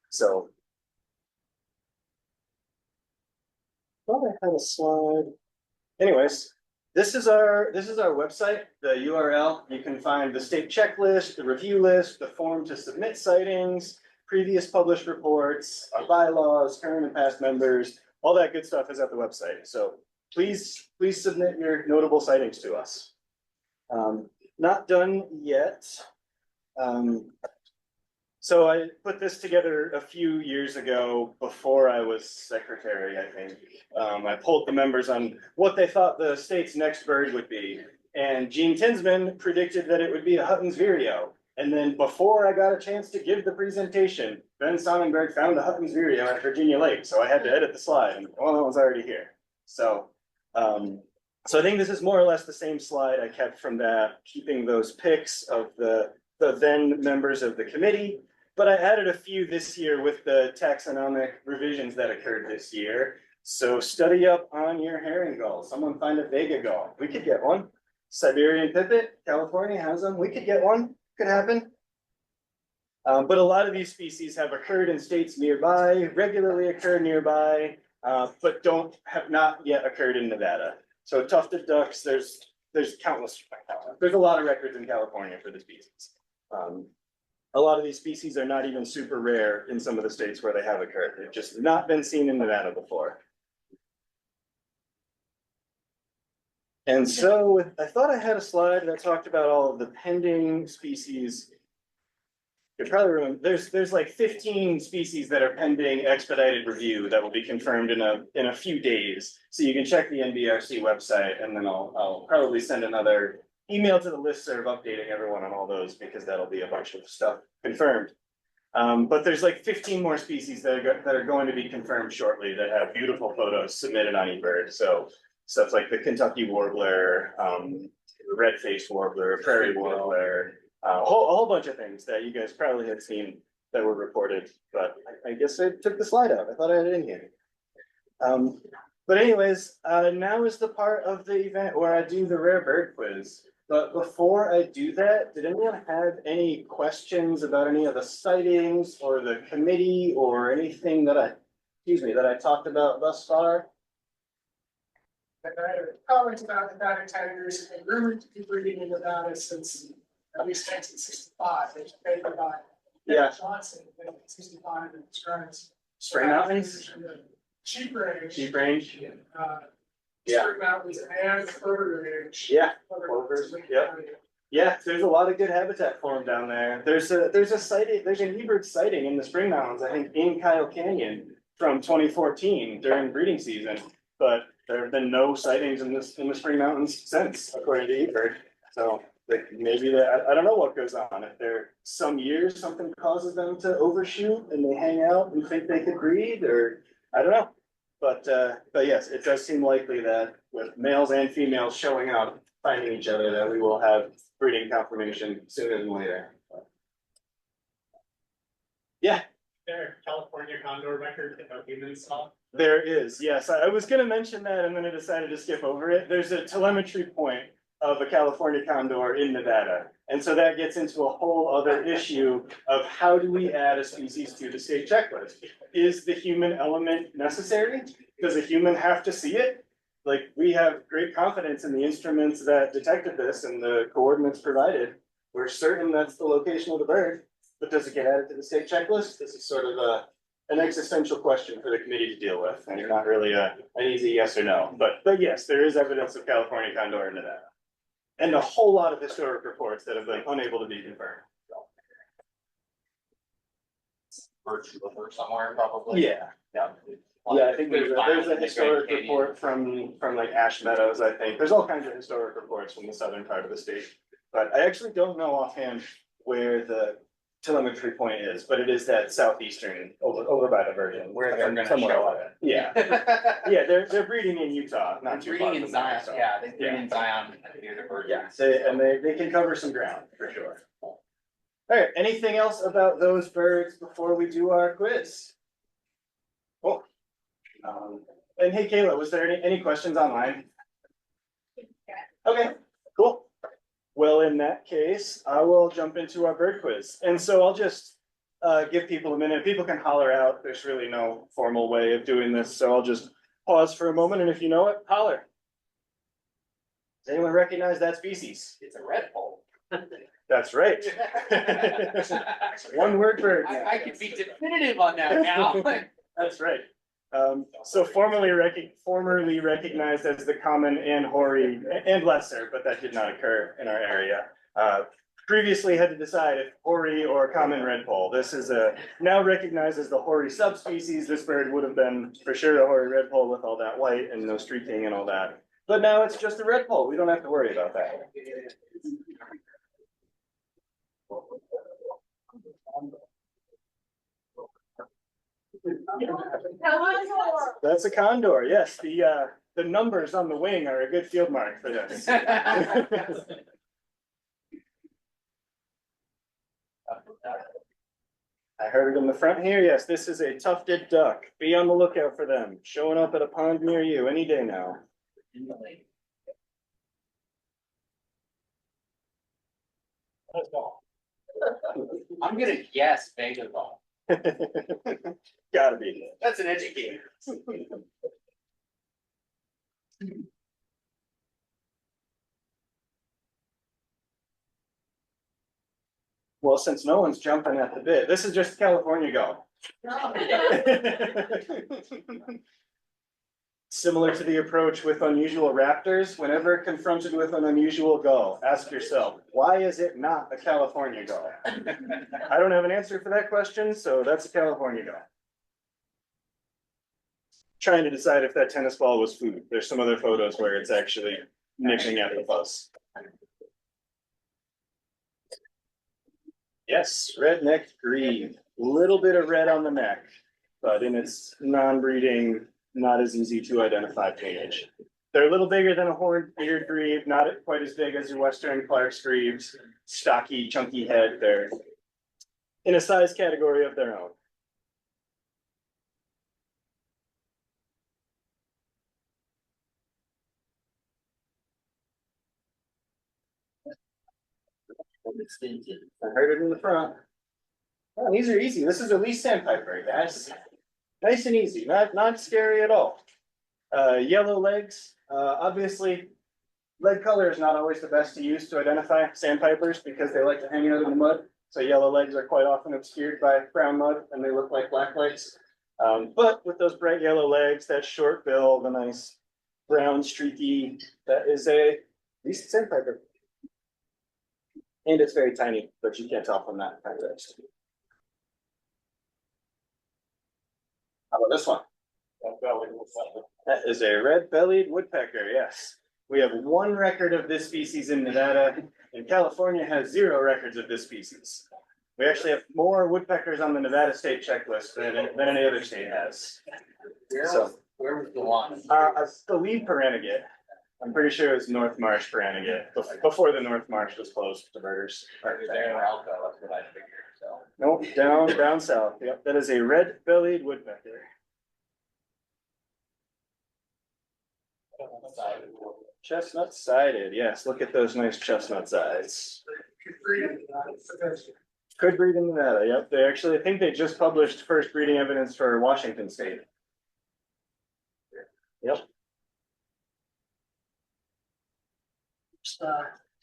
So. Thought I had a slide. Anyways. This is our website, the URL. You can find the state checklist, the review list, the form to submit sightings, previous published reports, our bylaws, current and past members, all that good stuff is at the website. So please submit your notable sightings to us. Not done yet. So I put this together a few years ago before I was secretary, I think. I polled the members on what they thought the state's next bird would be. And Gene Tinsman predicted that it would be a Hutton's vireo. And then before I got a chance to give the presentation, Ben Sonnenberg found a Hutton's vireo at Virginia Lake. So I had to edit the slide and well, that one's already here. So I think this is more or less the same slide I kept from that, keeping those pics of the then members of the committee. But I added a few this year with the taxonomic revisions that occurred this year. So study up on your herring gull. Someone find a Vega gull. We could get one. Siberian pipit, California has them. We could get one. Could happen. But a lot of these species have occurred in states nearby, regularly occur nearby, but have not yet occurred in Nevada. So tufted ducks, there's countless. There's a lot of records in California for the species. A lot of these species are not even super rare in some of the states where they have occurred. They've just not been seen in Nevada before. And so I thought I had a slide that talked about all of the pending species. You probably remember there's like 15 species that are pending expedited review that will be confirmed in a few days. So you can check the NBRC website, and then I'll probably send another email to the listserv updating everyone on all those, because that'll be a bunch of stuff confirmed. But there's like 15 more species that are going to be confirmed shortly that have beautiful photos submitted on eBird. So stuff like the Kentucky warbler, red-faced warbler, prairie warbler, a whole bunch of things that you guys probably have seen that were reported. But I guess I took the slide out. I thought I had it in here. But anyways, now is the part of the event where I do the rare bird quiz. But before I do that, did anyone have any questions about any of the sightings or the committee or anything that that I talked about thus far? I had a comment about the Nevada tigers and rumored to be breeding in Nevada since at least 1965. There's a paper by Yeah. Johnson in 1965 that describes. Spring Mountains? Sheep range. Sheep range? Uh, Yeah. Spring Mountains and Plover Range. Yeah, plovers, yep. Yeah, there's a lot of good habitat for them down there. There's a sighting, there's an eBird sighting in the Spring Mountains, I think in Kyle Canyon from 2014 during breeding season. But there have been no sightings in the Spring Mountains since, according to eBird. So like maybe I don't know what goes on. If there some years something causes them to overshoot and they hang out and think they could breed, or I don't know. But yes, it does seem likely that with males and females showing up, finding each other, that we will have breeding confirmation sooner than later. Yeah, There, California condor record that humans saw. there is. Yes, I was gonna mention that and then I decided to skip over it. There's a telemetry point of a California condor in Nevada. And so that gets into a whole other issue of how do we add a species to the state checklist? Is the human element necessary? Does a human have to see it? Like, we have great confidence in the instruments that detected this and the coordinates provided. We're certain that's the location of the bird, but does it get added to the state checklist? This is sort of an existential question for the committee to deal with, and not really an easy yes or no. But yes, there is evidence of California condor in Nevada. And a whole lot of historic reports that have been unable to be confirmed. Virtue of her somewhere, probably. Yeah, yeah. Yeah, I think there's a historic report from like Ash Meadows, I think. There's all kinds of historic reports from the southern part of the state. But I actually don't know offhand where the telemetry point is, but it is that southeastern over by the Virgin. Where they're gonna somewhere show like it. that. Yeah, yeah, they're breeding in Utah, not too far Breeding in from there, Zion, so. yeah, they breed in Zion near the Virgin. Yeah, they can cover some ground for sure. All right, anything else about those birds before we do our quiz? Cool. And hey, Kayla, was there any questions online? Okay, cool. Well, in that case, I will jump into our bird quiz. And so I'll just give people a minute. People can holler out. There's really no formal way of doing this. So I'll just pause for a moment. And if you know it, holler. Does anyone recognize that species? It's a red pole. That's right. One word bird. I can be definitive on that now. That's right. So formerly recognized as the common and hoary and lesser, but that did not occur in our area. Previously had to decide if hoary or common redpoll. This is now recognized as the hoary subspecies. This bird would have been for sure a hoary redpoll with all that white and no streaking and all that. But now it's just a redpoll. We don't have to worry about that. That's a condor, yes. The numbers on the wing are a good field mark for this. I heard it in the front here. Yes, this is a tufted duck. Be on the lookout for them. Showing up at a pond near you any day now. Let's go. I'm gonna guess Vega ball. Gotta be. That's an educator. Well, since no one's jumping at the bit, this is just California go. Similar to the approach with unusual raptors, whenever confronted with an unusual gull, ask yourself, why is it not a California gull? I don't have an answer for that question, so that's a California gull. Trying to decide if that tennis ball was food. There's some other photos where it's actually nipping at the bus. Yes, red-necked grebe. Little bit of red on the neck, but in its non-breeding, not as easy to identify plumage. They're a little bigger than a horned-eared grebe, not quite as big as your Western Clark's grebes. Stocky, chunky head. They're in a size category of their own. I heard it in the front. Oh, these are easy. This is a leaf sandpiper, guys. Nice and easy, not scary at all. Yellow legs, obviously. Lead color is not always the best to use to identify sandpipers because they like to hang out in the mud. So yellow legs are quite often obscured by brown mud and they look like black legs. But with those bright yellow legs, that short bill, the nice brown streaky, that is a decent sandpiper. And it's very tiny, but you can't tell from that context. How about this one? That is a red-bellied woodpecker, yes. We have one record of this species in Nevada, and California has 0 records of this species. We actually have more woodpeckers on the Nevada state checklist than any other state has. Where was the one? I believe Paranagit. I'm pretty sure it was North Marsh Paranagit, before the North Marsh was closed to birders. There in Alco, that's what I figured, so. Nope, down south. Yep, that is a red-bellied woodpecker. Chestnut sided, yes. Look at those nice chestnut sides. Could breed in Nevada. Yep. They actually, I think they just published first breeding evidence for Washington State. Yep.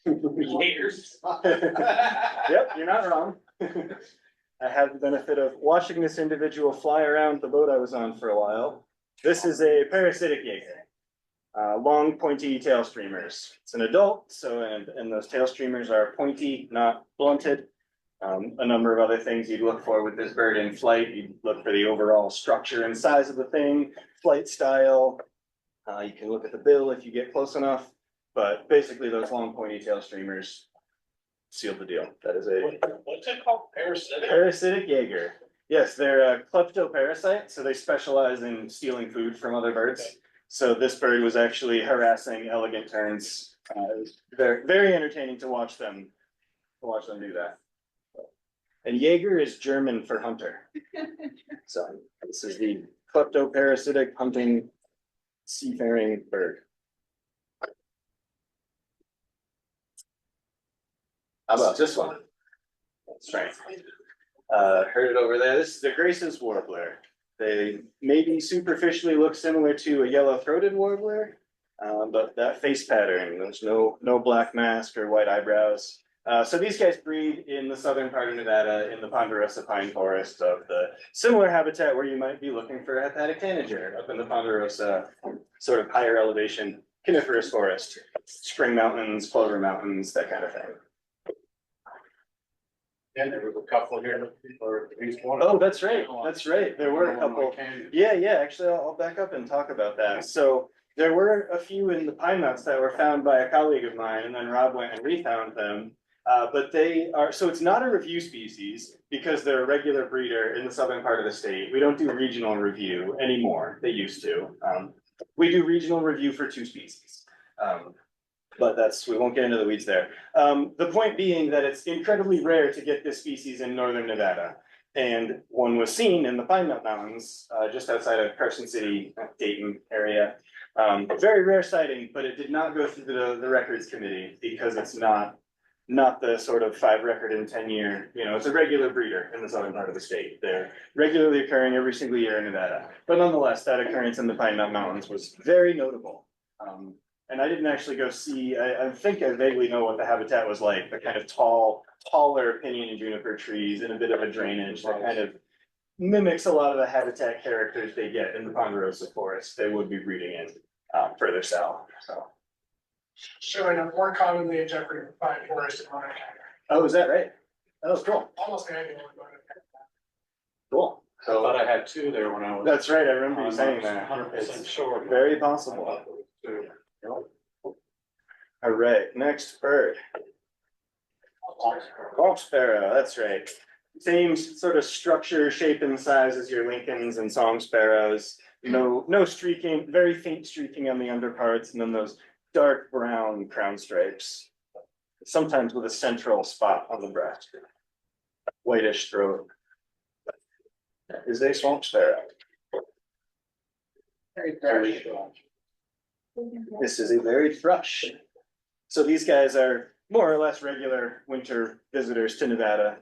Years. Yep, you're not wrong. I had the benefit of watching this individual fly around the boat I was on for a while. This is a parasitic Jaeger. Long pointy tail streamers. It's an adult, so and those tail streamers are pointy, not blunted. A number of other things you'd look for with this bird in flight. You'd look for the overall structure and size of the thing, flight style. You can look at the bill if you get close enough, but basically those long pointy tail streamers seal the deal. That is a What's it called? Parasitic? parasitic Jaeger. Yes, they're a kleptoparasite, so they specialize in stealing food from other birds. So this bird was actually harassing elegant terns. It was very, very entertaining to watch them do that. And Jaeger is German for hunter. So this is the kleptoparasitic hunting seafaring bird. How about this one? That's right. Heard it over there. This is the Grace's warbler. They maybe superficially look similar to a yellow-throated warbler, but that face pattern, there's no black mask or white eyebrows. So these guys breed in the southern part of Nevada in the Ponderosa pine forest of the similar habitat where you might be looking for a hepatic tanager up in the Ponderosa sort of higher elevation coniferous forest, spring mountains, clover mountains, that kind of thing. And there was a couple here, or at least one. Oh, that's right. That's right. There were a couple. Yeah, actually, I'll back up and talk about that. So there were a few in the pine nuts that were found by a colleague of mine, and then Rob went and refound them. But they are, so it's not a review species because they're a regular breeder in the southern part of the state. We don't do regional review anymore. They used to. We do regional review for 2 species. But we won't get into the weeds there. The point being that it's incredibly rare to get this species in northern Nevada. And one was seen in the Pine Nut Mountains, just outside of Carson City, Dayton area. Very rare sighting, but it did not go through the records committee because it's not the sort of 5 record in 10 year, it's a regular breeder in the southern part of the state. They're regularly occurring every single year in Nevada. But nonetheless, that occurrence in the Pine Nut Mountains was very notable. And I didn't actually go see, I think I vaguely know what the habitat was like, the kind of taller pinyon and juniper trees and a bit of a drainage that kind of mimics a lot of the habitat characters they get in the Ponderosa forest they would be breeding in further south, so. Showing up more commonly in Jeffrey Pine Forest in Montana County. Oh, is that right? That was cool, Almost annually. cool. I thought I had 2 there when I was. That's right, I remember you saying that. 100% It's sure. very possible. All right, next bird. Hawk sparrow, that's right. Same sort of structure, shape and size as your Lincolns and song sparrows. No streaking, very faint streaking on the underparts, and then those dark brown crown stripes. Sometimes with a central spot on the breast. Whitish throat. That is a swamp sparrow. This is a varied thrush. So these guys are more or less regular winter visitors to Nevada.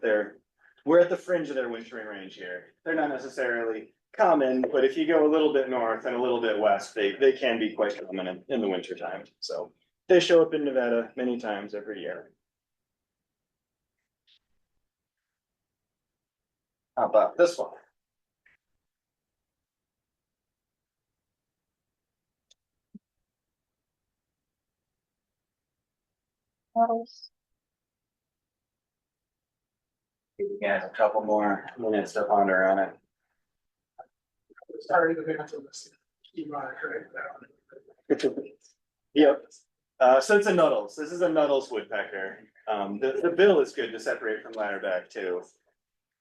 We're at the fringe of their wintering range here. They're not necessarily common, but if you go a little bit north and a little bit west, they can be quite common in the winter time. So they show up in Nevada many times every year. How about this one? Give you guys a couple more minutes to ponder on it. Sorry, the mental list. You want to correct that one. Yep, so it's a Nuttall's. This is a Nuttall's woodpecker. The bill is good to separate from ladderback too.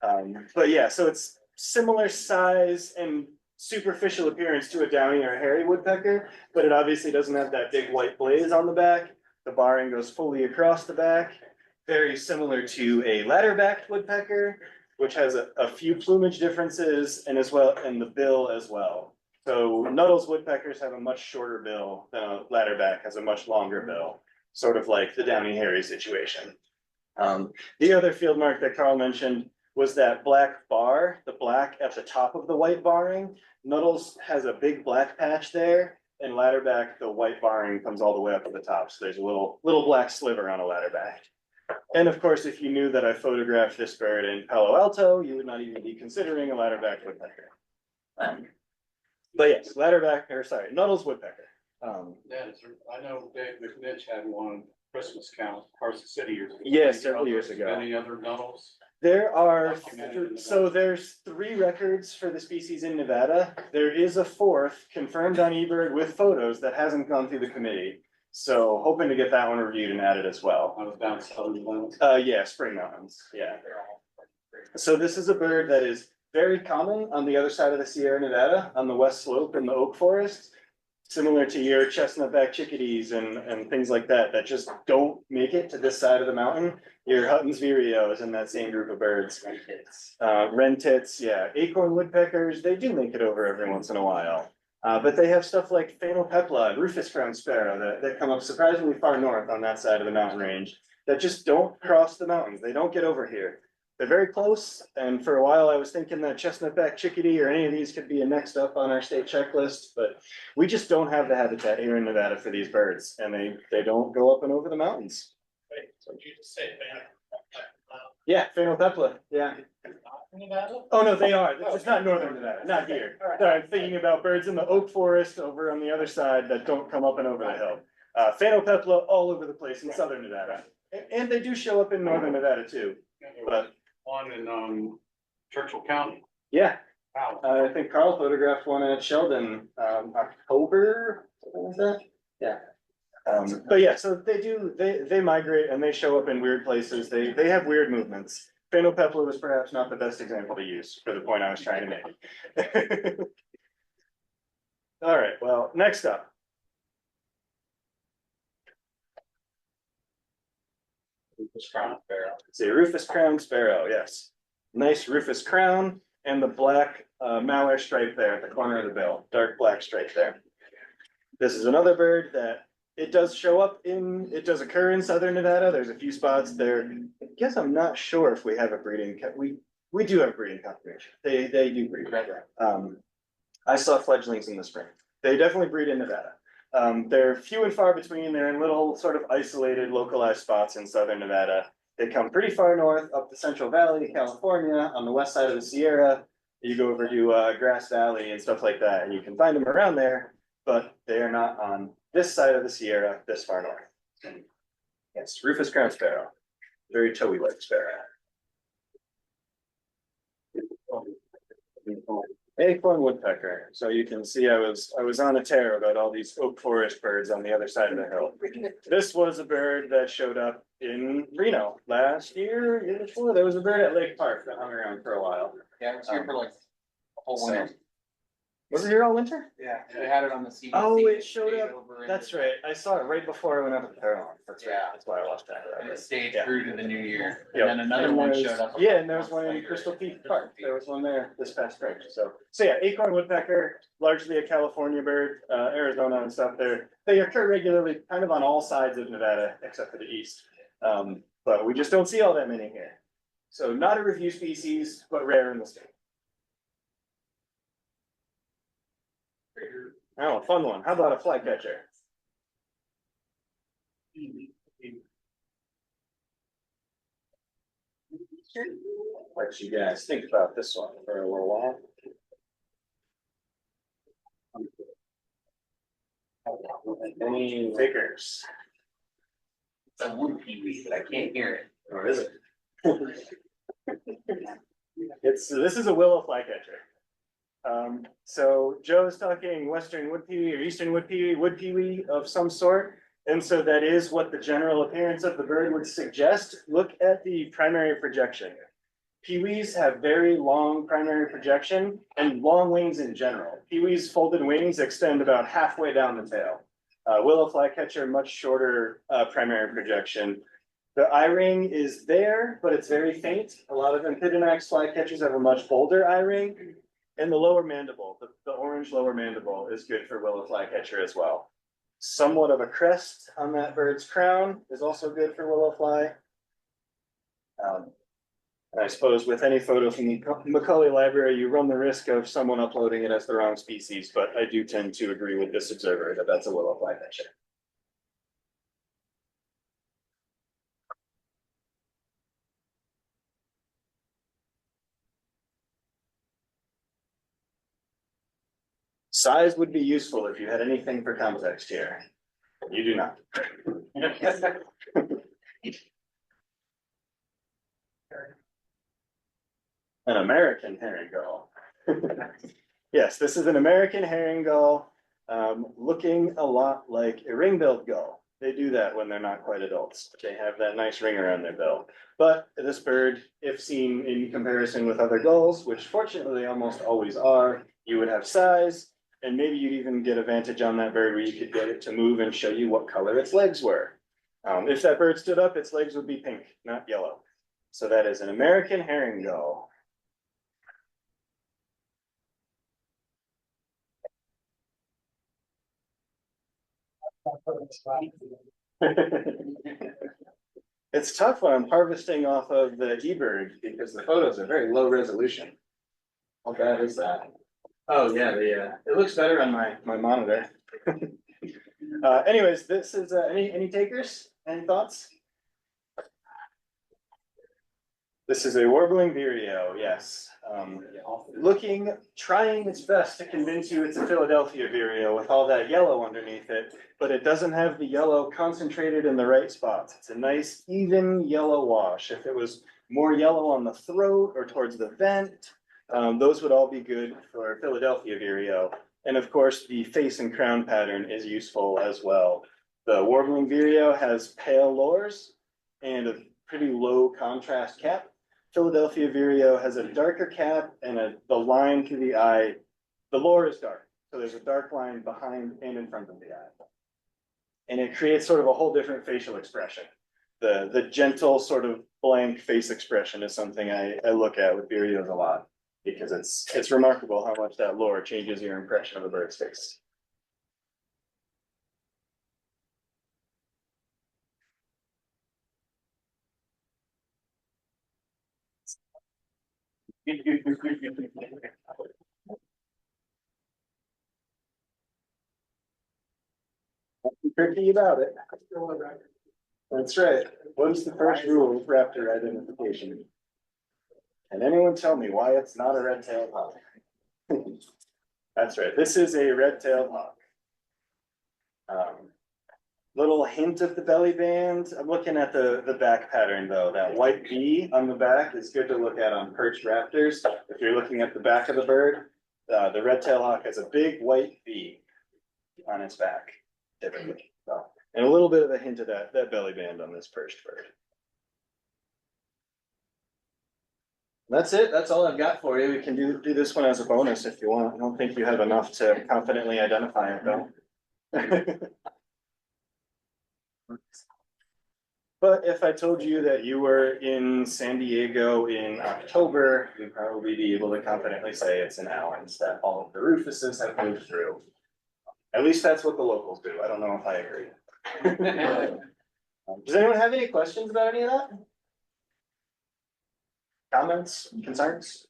But yeah, so it's similar size and superficial appearance to a downy or a hairy woodpecker, but it obviously doesn't have that big white blaze on the back. The barring goes fully across the back. Very similar to a ladder-backed woodpecker, which has a few plumage differences and the bill as well. So Nuttall's woodpeckers have a much shorter bill than a ladderback has a much longer bill, sort of like the downy hairy situation. The other field mark that Carl mentioned was that black bar, the black at the top of the white barring. Nuttall's has a big black patch there, and ladderback, the white barring comes all the way up to the top. So there's a little black sliver on a ladderback. And of course, if you knew that I photographed this bird in Palo Alto, you would not even be considering a ladderback woodpecker. But yes, Nuttall's woodpecker. I know Dave McNitch had one Christmas count, Carson City years ago. Yes, several years ago. Any other Nuttals? There are, there's 3 records for the species in Nevada. There is a 4th confirmed on eBird with photos that hasn't gone through the committee. So hoping to get that one reviewed and added as well. I was down southern Mountains. Yeah, Spring Mountains, yeah. So this is a bird that is very common on the other side of the Sierra Nevada, on the west slope in the oak forest. Similar to your chestnut-backed chickadees and things like that, that just don't make it to this side of the mountain. Your Hutton's vireo is in that same group of birds. Wren tits, yeah. Acorn woodpeckers, they do make it over every once in a while. But they have stuff like phainopepla and rufous crowned sparrow that come up surprisingly far north on that side of the mountain range that just don't cross the mountains. They don't get over here. They're very close, and for a while I was thinking that chestnut-backed chickadee or any of these could be a next up on our state checklist, but we just don't have the habitat here in Nevada for these birds, and they don't go up and over the mountains. Wait, so did you just say Yeah, phainopepla, yeah. Nevada? Oh, no, they are. It's not northern Nevada, not here. Sorry, I'm thinking about birds in the oak forest over on the other side that don't come up and over the hill. Phainopepla all over the place in southern Nevada. And they do show up in northern Nevada too, but. One in Churchill County. Yeah, Wow. I think Carl photographed one at Sheldon, October, something like that. Yeah. But yeah, so they migrate and they show up in weird places. They have weird movements. Phainopepla was perhaps not the best example to use for the point I was trying to make. All right, well, next up. Rufous crown sparrow. It's a rufous crown sparrow, yes. Nice rufous crown and the black malware stripe there at the corner of the bill, dark black stripe there. This is another bird that it does occur in southern Nevada. There's a few spots there. I guess I'm not sure if we have a breeding, we do have breeding confirmation. They do breed. I saw fledglings in the spring. They definitely breed in Nevada. They're few and far between. They're in little sort of isolated, localized spots in southern Nevada. They come pretty far north up the Central Valley, California, on the west side of the Sierra. You go over to Grass Valley and stuff like that, and you can find them around there, but they are not on this side of the Sierra, this far north. Yes, rufous crown sparrow, very toey-like sparrow. Acorn woodpecker. So you can see I was on a tear about all these oak forest birds on the other side of the hill. This was a bird that showed up in Reno last year, year before. There was a bird at Lake Park that hung around for a while. Yeah, it was here for like a whole winter. Was it here all winter? Yeah, they had it on the CBC. Oh, it showed up. over in That's the- right. I saw it right before I went up to the Fairlawn. That's right. Yeah. That's why I lost track of And that. it stayed Yeah. through to the new year. Yep. And then another And one there's- showed up. Yeah, and there was one in later. Crystal Peak Park. There was one there this past spring. So yeah, acorn woodpecker, largely a California bird, Arizona and stuff there. They occur regularly kind of on all sides of Nevada, except for the east. But we just don't see all that many here. So not a review species, but rare in the state. Oh, a fun one. How about a flycatcher? Let you guys think about this one for a little while. Any takers? It's a wood peewee, but I can't hear it. Or is it? This is a willow flycatcher. So Joe's talking western wood pewee or eastern wood pewee of some sort. And so that is what the general appearance of the bird would suggest. Look at the primary projection. Peewees have very long primary projection and long wings in general. Peewees' folded wings extend about halfway down the tail. Willow flycatcher, much shorter primary projection. The eye ring is there, but it's very faint. A lot of Amphidonax flycatchers have a much bolder eye ring. And the lower mandible, the orange lower mandible is good for willow flycatcher as well. Somewhat of a crest on that bird's crown is also good for willow fly. And I suppose with any photo from the Macaulay Library, you run the risk of someone uploading it as the wrong species, but I do tend to agree with this observer that that's a willow flycatcher. Size would be useful if you had anything for context here. You do not. An American herring gull. Yes, this is an American herring gull, looking a lot like a ring-billed gull. They do that when they're not quite adults. They have that nice ring around their bill. But this bird, if seen in comparison with other gulls, which fortunately almost always are, you would have size, and maybe you'd even get a vantage on that bird where you could get it to move and show you what color its legs were. If that bird stood up, its legs would be pink, not yellow. So that is an American herring gull. It's tough when I'm harvesting off of the eBird because the photos are very low resolution. How bad is that? Oh, yeah, it looks better on my monitor. Anyways, this is, any takers? Any thoughts? This is a warbling vireo, yes. Trying its best to convince you it's a Philadelphia vireo with all that yellow underneath it, but it doesn't have the yellow concentrated in the right spots. It's a nice, even yellow wash. If it was more yellow on the throat or towards the vent, those would all be good for Philadelphia vireo. And of course, the face and crown pattern is useful as well. The warbling vireo has pale lores and a pretty low contrast cap. Philadelphia vireo has a darker cap and the line through the eye. The lore is dark, so there's a dark line behind and in front of the eye. And it creates sort of a whole different facial expression. The gentle sort of blank face expression is something I look at with vireos a lot, because it's remarkable how much that lore changes your impression of a bird's face. Tricky about it. That's right. What's the first rule of raptor identification? Can anyone tell me why it's not a red-tailed hawk? That's right. This is a red-tailed hawk. Little hint of the belly band. I'm looking at the back pattern though. That white V on the back is good to look at on perched raptors. If you're looking at the back of the bird, the red-tailed hawk has a big white V on its back, typically. So, and a little bit of a hint of that belly band on this perched bird. That's it. That's all I've got for you. We can do this one as a bonus if you want. I don't think you have enough to confidently identify it though. But if I told you that you were in San Diego in October, you'd probably be able to confidently say it's an Allen's, that all of the Rufuses have moved through. At least that's what the locals do. I don't know if I agree. Does anyone have any questions about any of that? Comments, concerns?